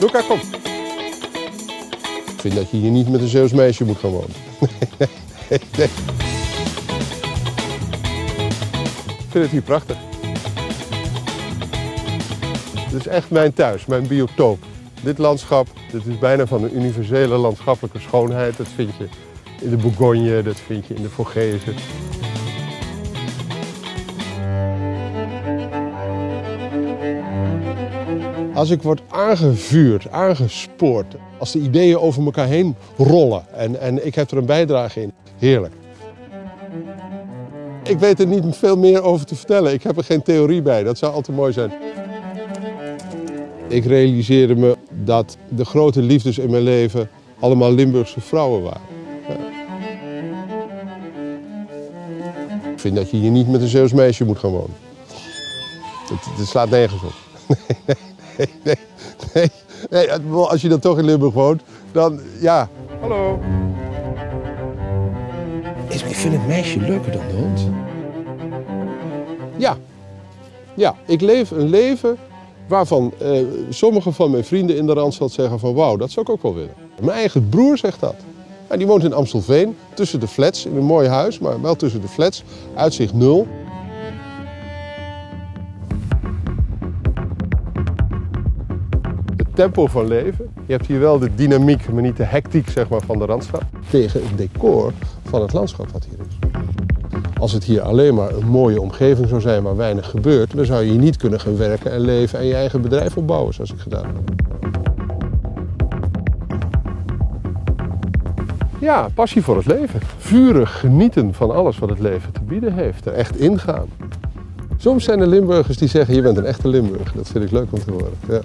Luca, kom. Ik vind dat je hier niet met een Zeeuws meisje moet gaan wonen. Nee. Ik vind het hier prachtig. Het is echt mijn thuis, mijn biotoop. Dit landschap, dit is bijna van een universele landschappelijke schoonheid. Dat vind je in de Bourgogne, dat vind je in de Vogezen. Als ik word aangevuurd, aangespoord, als de ideeën over elkaar heen rollen en ik heb er een bijdrage in, heerlijk. Ik weet er niet veel meer over te vertellen. Ik heb er geen theorie bij, dat zou al te mooi zijn. Ik realiseerde me dat de grote liefdes in mijn leven allemaal Limburgse vrouwen waren. Ja. Ik vind dat je hier niet met een Zeeuws meisje moet gaan wonen. Het slaat nergens op. Nee, als je dan toch in Limburg woont, dan ja. Hallo. Ik vind het meisje leuker dan de hond. Ja, ik leef een leven waarvan sommige van mijn vrienden in de Randstad zeggen van wauw, dat zou ik ook wel willen. Mijn eigen broer zegt dat. En die woont in Amstelveen, tussen de flats, in een mooi huis, maar wel tussen de flats, uitzicht 0. Het tempo van leven. Je hebt hier wel de dynamiek, maar niet de hectiek zeg maar, van de Randstad. Tegen het decor van het landschap wat hier is. Als het hier alleen maar een mooie omgeving zou zijn waar weinig gebeurt, dan zou je hier niet kunnen gaan werken en leven en je eigen bedrijf opbouwen zoals ik gedaan heb. Ja, passie voor het leven. Vurig genieten van alles wat het leven te bieden heeft. Er echt ingaan. Soms zijn er Limburgers die zeggen, je bent een echte Limburger. Dat vind ik leuk om te horen. Ja.